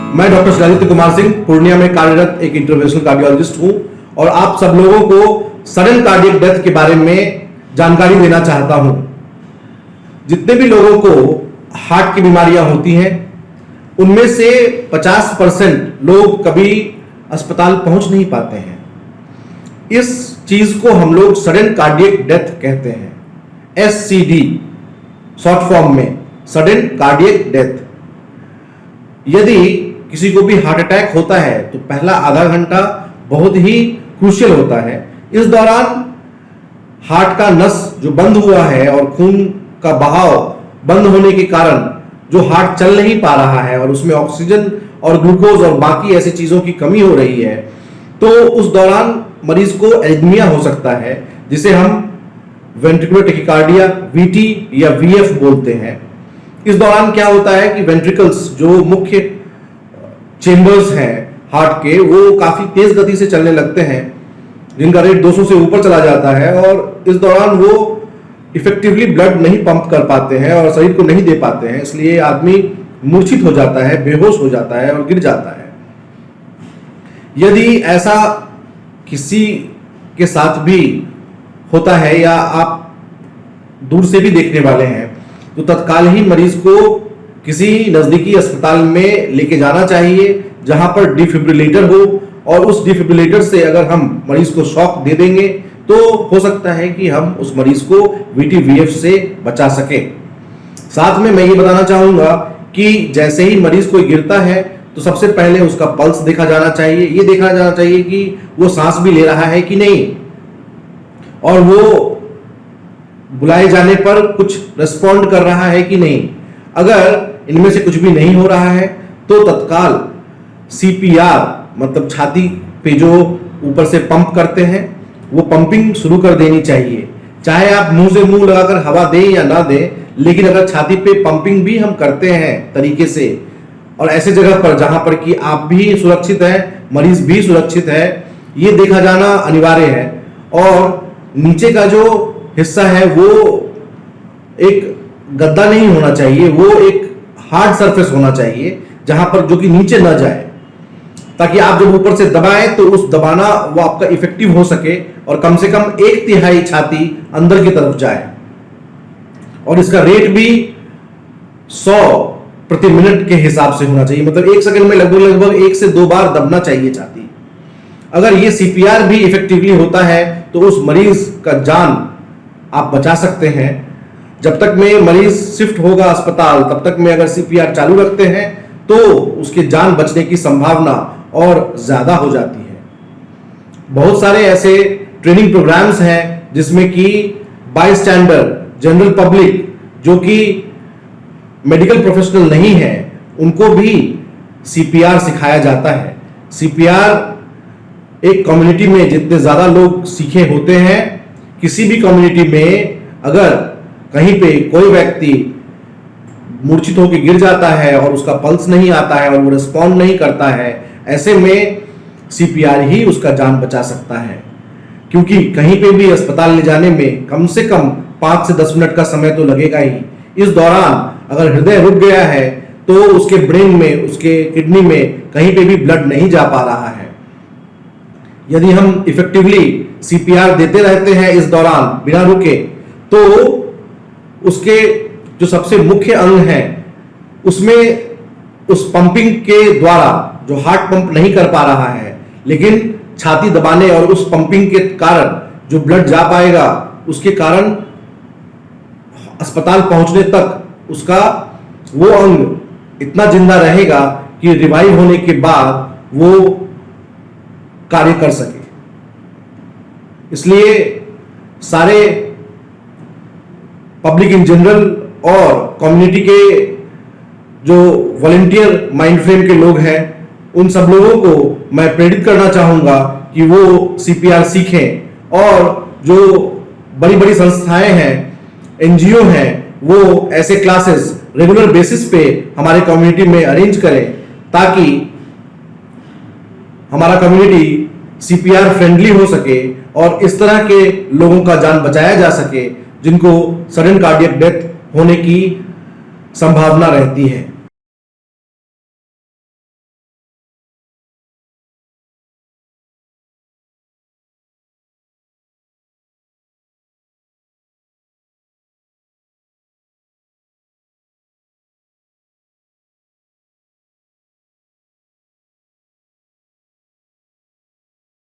मैं डॉक्टर शिलादित्य कुमार सिंह पूर्णिया में कार्यरत एक इंटरवेंशनल कार्डियोलॉजिस्ट हूं और आप सब लोगों को सडन कार्डियक डेथ के बारे में जानकारी देना चाहता हूं। जितने भी लोगों को हार्ट की बीमारियां होती हैं उनमें से 50% लोग कभी अस्पताल पहुंच नहीं पाते हैं। इस चीज को हम लोग सडन कार्डियक डेथ कहते हैं, SCD शॉर्ट फॉर्म में, सडन कार्डियक डेथ। यदि किसी को भी हार्ट अटैक होता है तो पहला आधा घंटा बहुत ही क्रूशियल होता है। इस दौरान हार्ट का नस जो बंद हुआ है और खून का बहाव बंद होने के कारण जो हार्ट चल नहीं पा रहा है और उसमें ऑक्सीजन और ग्लूकोज और बाकी ऐसी चीजों की कमी हो रही है, तो उस दौरान मरीज को एरिथमिया हो सकता है, जिसे हम वेंट्रिकुलर टेकिकार्डिया, VT या VF बोलते हैं। इस दौरान क्या होता है कि वेंट्रिकल्स जो मुख्य चेंबर्स हैं हार्ट के, वो काफी तेज गति से चलने लगते हैं, जिनका रेट 200 से ऊपर चला जाता है और इस दौरान वो इफेक्टिवली ब्लड नहीं पंप कर पाते हैं और शरीर को नहीं दे पाते हैं। इसलिए आदमी मूर्छित हो जाता है, बेहोश हो जाता है और गिर जाता है। यदि ऐसा किसी के साथ भी होता है या आप दूर से भी देखने वाले हैं तो तत्काल ही मरीज को किसी नजदीकी अस्पताल में लेके जाना चाहिए जहां पर डिफिब्रिलेटर हो, और उस डिफिब्रिलेटर से अगर हम मरीज को शॉक दे देंगे तो हो सकता है कि हम उस मरीज को VT VF से बचा सके। साथ में मैं ये बताना चाहूंगा कि जैसे ही मरीज कोई गिरता है तो सबसे पहले उसका पल्स देखा जाना चाहिए। ये देखा जाना चाहिए कि वो सांस भी ले रहा है कि नहीं, और वो बुलाए जाने पर कुछ रिस्पॉन्ड कर रहा है कि नहीं। अगर इनमें से कुछ भी नहीं हो रहा है तो तत्काल CPR मतलब छाती पे जो ऊपर से पंप करते हैं वो पंपिंग शुरू कर देनी चाहिए। चाहे आप मुंह से मुंह लगाकर हवा दें या ना दें, लेकिन अगर छाती पे पंपिंग भी हम करते हैं तरीके से और ऐसे जगह पर जहां पर कि आप भी सुरक्षित है, मरीज भी सुरक्षित है, ये देखा जाना अनिवार्य है। और नीचे का जो हिस्सा है वो एक गद्दा नहीं होना चाहिए, वो एक हार्ड सरफेस होना चाहिए जहां पर जो कि नीचे न जाए, ताकि आप जब ऊपर से दबाएं तो उस दबाना वो आपका इफेक्टिव हो सके और कम से कम 1/3 छाती अंदर की तरफ जाए। और इसका रेट भी 100 प्रति मिनट के हिसाब से होना चाहिए, मतलब 1 सेकंड में लगभग 1 से 2 बार दबना चाहिए छाती। अगर ये CPR भी इफेक्टिवली होता है तो उस मरीज का जान आप बचा सकते हैं। जब तक में मरीज शिफ्ट होगा अस्पताल तब तक में अगर CPR चालू रखते हैं तो उसके जान बचने की संभावना और ज्यादा हो जाती है। बहुत सारे ऐसे ट्रेनिंग प्रोग्राम्स हैं जिसमें कि बायस्टैंडर, जनरल पब्लिक जो कि मेडिकल प्रोफेशनल नहीं है, उनको भी CPR सिखाया जाता है। CPR एक कम्युनिटी में जितने ज्यादा लोग सीखे होते हैं, किसी भी कम्युनिटी में अगर कहीं पे कोई व्यक्ति मूर्छित होकर गिर जाता है और उसका पल्स नहीं आता है और वो रिस्पॉन्ड नहीं करता है, ऐसे में CPR ही उसका जान बचा सकता है। क्योंकि कहीं पे भी अस्पताल ले जाने में कम से कम 5 से 10 मिनट का समय तो लगेगा ही। इस दौरान अगर हृदय रुक गया है तो उसके ब्रेन में, उसके किडनी में कहीं पे भी ब्लड नहीं जा पा रहा है। यदि हम इफेक्टिवली CPR देते रहते हैं इस दौरान बिना रुके, तो उसके जो सबसे मुख्य अंग है उसमें उस पंपिंग के द्वारा जो हार्ट पंप नहीं कर पा रहा है, लेकिन छाती दबाने और उस पंपिंग के कारण जो ब्लड जा पाएगा, उसके कारण अस्पताल पहुंचने तक उसका वो अंग इतना जिंदा रहेगा कि रिवाइव होने के बाद वो कार्य कर सके। इसलिए सारे पब्लिक इन जनरल और कम्युनिटी के जो वॉलंटियर माइंड फ्रेम के लोग हैं, उन सब लोगों को मैं प्रेरित करना चाहूंगा कि वो CPR सीखें, और जो बड़ी बड़ी संस्थाएं हैं, NGO हैं, वो ऐसे क्लासेस रेगुलर बेसिस पे हमारे कम्युनिटी में अरेंज करें ताकि हमारा कम्युनिटी CPR फ्रेंडली हो सके और इस तरह के लोगों का जान बचाया जा सके जिनको सडन कार्डियक डेथ होने की संभावना रहती है।